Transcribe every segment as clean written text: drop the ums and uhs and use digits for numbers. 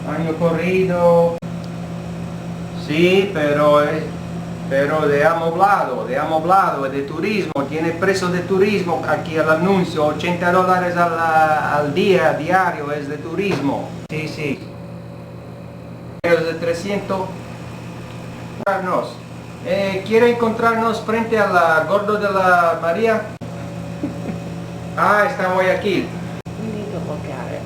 Año corrido. Sí, pero de amoblado, de turismo, tiene precio de turismo aquí al anuncio, $80 al día, diario, es de turismo. Sí, sí. Es de 300. ¿Quiere encontrarnos frente a la Gordo de la María? Ah, está hoy aquí. We need to look at it.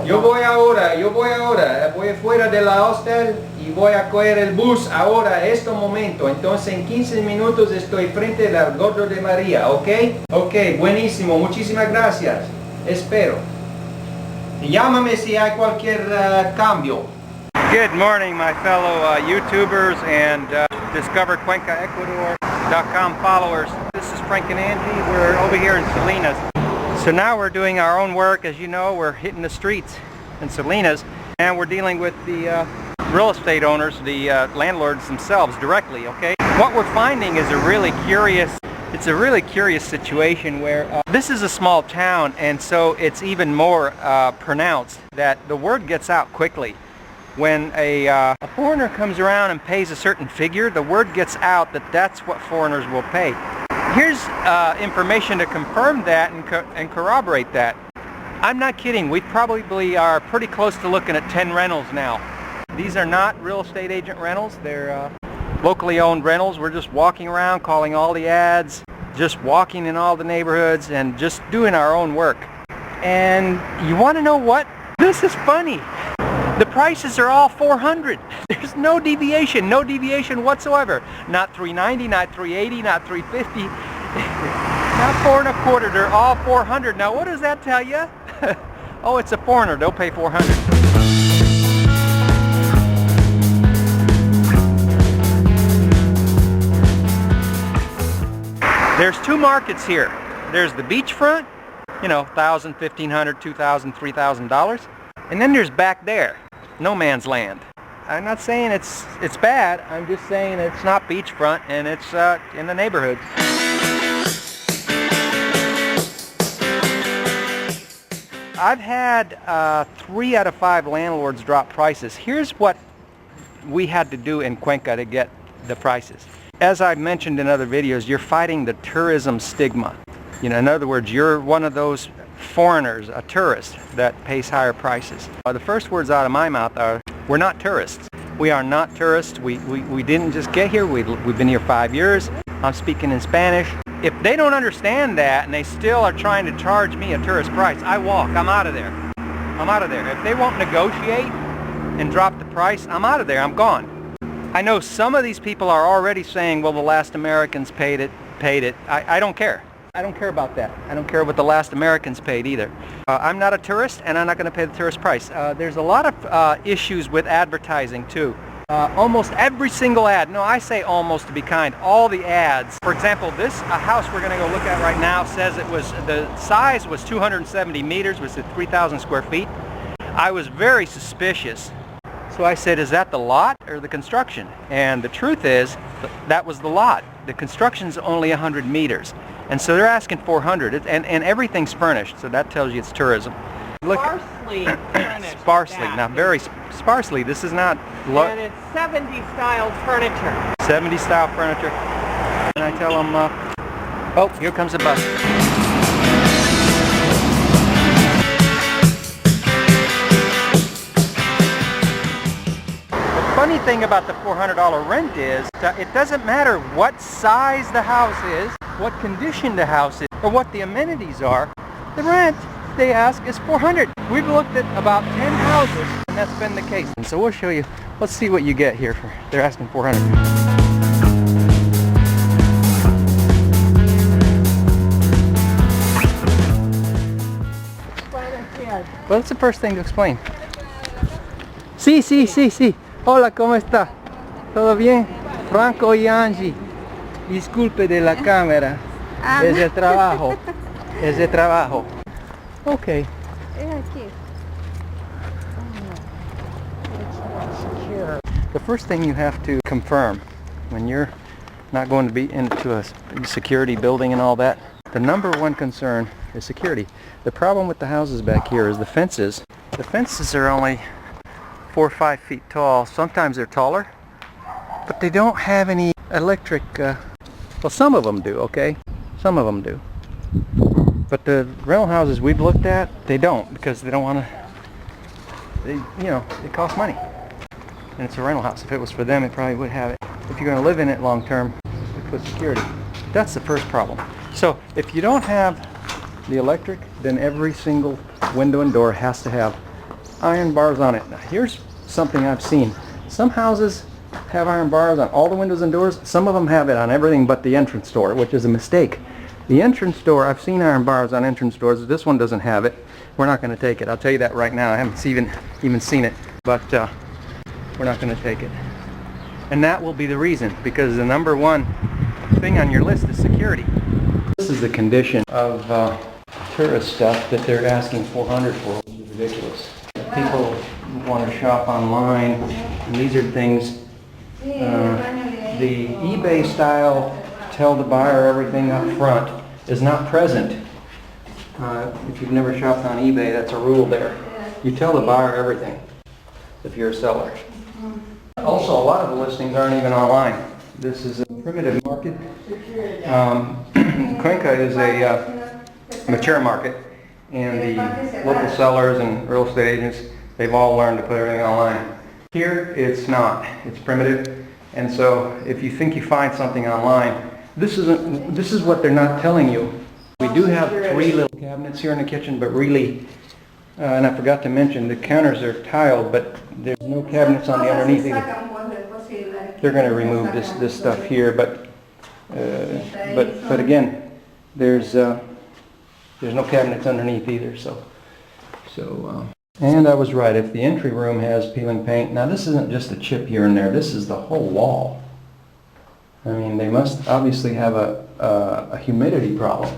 Yo voy ahora, voy fuera de la hostel y voy a coger el bus ahora, este momento. Entonces en 15 minutos estoy frente al Gordo de María, ¿ok? Ok, buenísimo, muchísimas gracias. Espero. Y llámame si hay cualquier cambio. Good morning, my fellow YouTubers and DiscoverCuencaEcuador.com followers. This is Frank and Angie. We're over here in Salinas. So now we're doing our own work. As you know, we're hitting the streets in Salinas, and we're dealing with the real estate owners, the landlords themselves directly, okay? What we're finding is a really curious situation where this is a small town, and so it's even more pronounced that the word gets out quickly. When a foreigner comes around and pays a certain figure, the word gets out that that's what foreigners will pay. Here's information to confirm that and corroborate that. I'm not kidding. We probably are pretty close to looking at 10 rentals now. These are not real estate agent rentals. They're locally owned rentals. We're just walking around, calling all the ads, just walking in all the neighborhoods and just doing our own work. And you want to know what? This is funny. The prices are all $400. There's no deviation whatsoever. Not $390, not $380, not $350, not $425. They're all $400. Now what does that tell you? Oh, it's a foreigner. They'll pay $400. There's two markets here. There's the beachfront, you know, $1,000, $1,500, $2,000, $3,000, and then there's back there. No man's land. I'm not saying it's bad. I'm just saying it's not beachfront and it's in the neighborhood. I've had 3 out of 5 landlords drop prices. Here's what we had to do in Cuenca to get the prices. As I've mentioned in other videos, you're fighting the tourism stigma. You know, in other words, you're one of those foreigners, a tourist, that pays higher prices. The first words out of my mouth are, we're not tourists. We are not tourists. We didn't just get here. We've been here 5 years. I'm speaking in Spanish. If they don't understand that and they still are trying to charge me a tourist price, I walk. I'm out of there. I'm out of there. If they won't negotiate and drop the price, I'm out of there. I'm gone. I know some of these people are already saying, well, the last Americans paid it. I don't care. I don't care about that. I don't care what the last Americans paid either. I'm not a tourist, and I'm not going to pay the tourist price. There's a lot of issues with advertising too. Almost every single ad, no, I say almost to be kind, all the ads. For example, this house we're going to go look at right now says the size was 270 meters, which is 3,000 square feet. I was very suspicious. So I said, is that the lot or the construction? And the truth is, that was the lot. The construction's only 100 meters. And so they're asking 400, and everything's furnished, so that tells you it's tourism. Look, Sparsely furnished. Sparsely, now very sparsely. This is not... And it's 70 style furniture. 70 style furniture. And I tell them, oh, here comes the bus. The funny thing about the $400 rent is that it doesn't matter what size the house is, what condition the house is, or what the amenities are. The rent they ask is $400. We've looked at about 10 houses, and that's been the case. And so we'll show you. Let's see what you get here. They're asking $400. Well, that's the first thing to explain. Sí, sí, sí, sí. Hola, ¿cómo está? ¿Todo bien? Franco y Angie. Disculpe de la cámara. Es de trabajo. Es de trabajo. Ok. Es aquí. Secure. The first thing you have to confirm when you're not going to be into a security building and all that, the number one concern is security. The problem with the houses back here is the fences. The fences are only 4 or 5 feet tall. Sometimes they're taller, but they don't have any electric, well, some of them do, okay? Some of them do. But the rental houses we've looked at, they don't, because they don't want to, it costs money. And it's a rental house. If it was for them, it probably would have it. If you're going to live in it long term, we put security. That's the first problem. So if you don't have the electric, then every single window and door has to have iron bars on it. Now here's something I've seen. Some houses have iron bars on all the windows and doors. Some of them have it on everything but the entrance door, which is a mistake. The entrance door, I've seen iron bars on entrance doors. This one doesn't have it. We're not going to take it. I'll tell you that right now. I haven't even seen it, but we're not going to take it. And that will be the reason, because the number one thing on your list is security. This is the condition of tourist stuff that they're asking $400 for, which is ridiculous. People want to shop online, and these are things, the eBay style, tell the buyer everything up front is not present. If you've never shopped on eBay, that's a rule there. You tell the buyer everything if you're a seller. Also, a lot of the listings aren't even online. This is a primitive market. Cuenca is a mature market, and the local sellers and real estate agents, they've all learned to put everything online. Here, it's not. It's primitive, and so if you think you find something online, this is what they're not telling you. We do have 3 little cabinets here in the kitchen, but really, and I forgot to mention, the counters are tiled, but there's no cabinets on the underneath either. They're going to remove this stuff here, but again, there's no cabinets underneath either. And I was right. If the entry room has peeling paint, now this isn't just a chip here and there. This is the whole wall. I mean, they must obviously have a humidity problem.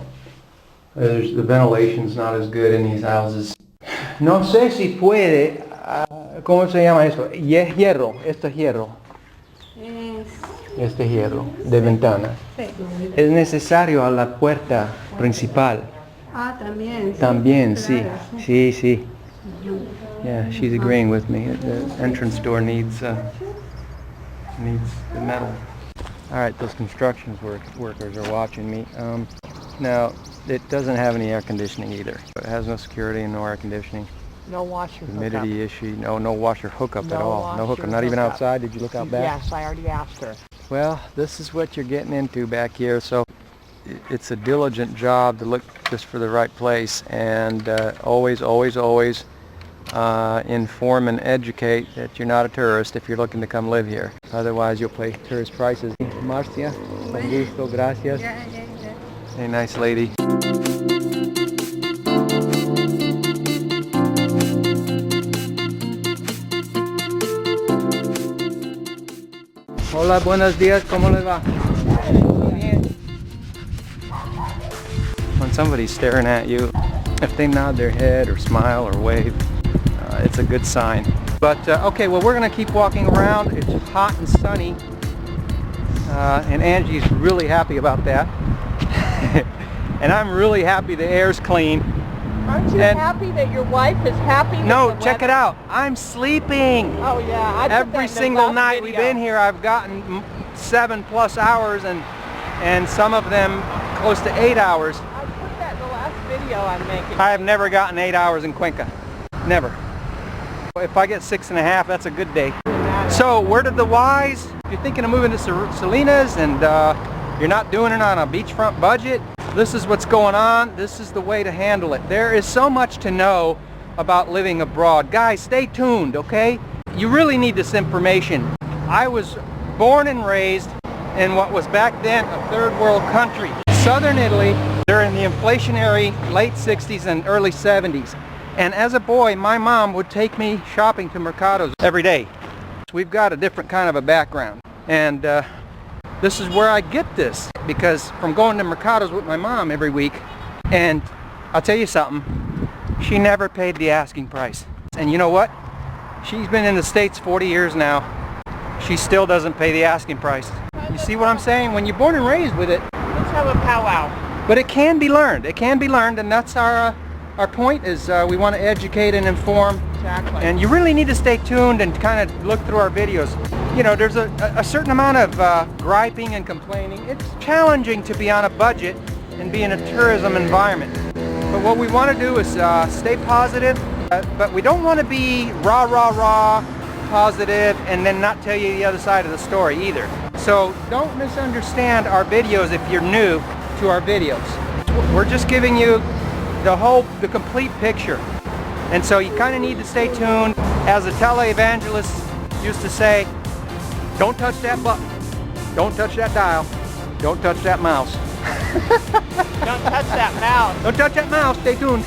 The ventilation's not as good in these houses. No sé si puede, ¿cómo se llama eso? Hierro, esto es hierro. Este hierro de ventana. Es necesario a la puerta principal. Ah, también. También, sí. Claro, Sí, sí. Yeah, she's agreeing with me. The entrance door needs the metal. All right, those construction workers are watching me. Now, it doesn't have any air conditioning either. It has no security and no air conditioning. No washer Humidity hookup. issue. No washer hookup at No all. No hookup. washer Not even hookup. outside. Did you look out back? Yes, I already asked her. Well, this is what you're getting into back here. So it's a diligent job to look just for the right place, and always inform and educate that you're not a tourist if you're looking to come live here. Otherwise, you'll pay tourist prices. Marcia, con gusto, gracias. Hey, nice lady. Hola, buenos días, ¿cómo le va? When somebody's staring at you, if they nod their head or smile or wave, it's a good sign. But okay, well, we're going to keep walking around. It's hot and sunny, and Angie's really happy about that. And I'm really happy the air's clean. Aren't you happy that your wife is happy with No, the check it weather? out. I'm sleeping. Oh yeah, I put that Every in the single last night we've video. been here, I've gotten 7+ hours, and some of them close to 8 hours. I put that in the last video I'm making. I have never gotten 8 hours in Cuenca. Never. If I get 6.5, that's a good day. So, word of the wise, if you're thinking of moving to Salinas and you're not doing it on a beachfront budget, this is what's going on. This is the way to handle it. There is so much to know about living abroad. Guys, stay tuned, okay? You really need this information. I was born and raised in what was back then a third world country. Southern Italy, during the inflationary late 60s and early 70s. And as a boy, my mom would take me shopping to mercados every day. We've got a different kind of a background. And this is where I get this, because from going to mercados with my mom every week, and I'll tell you something, she never paid the asking price. And you know what? She's been in the States 40 years now. She still doesn't pay the asking price. You see what I'm saying? When you're born and raised with it. Let's have a powwow. But it can be learned. It can be learned, and that's our point is we want to educate and inform. Exactly. And you really need to stay tuned and kind of look through our videos. You know, there's a certain amount of griping and complaining. It's challenging to be on a budget and be in a tourism environment. But what we want to do is stay positive, but we don't want to be raw positive and then not tell you the other side of the story either. So don't misunderstand our videos if you're new to our videos. We're just giving you the complete picture. And so you kind of need to stay tuned. As a televangelist used to say, don't touch that button, don't touch that dial, don't touch that mouse. Don't touch that mouse. Don't touch that mouse, stay tuned.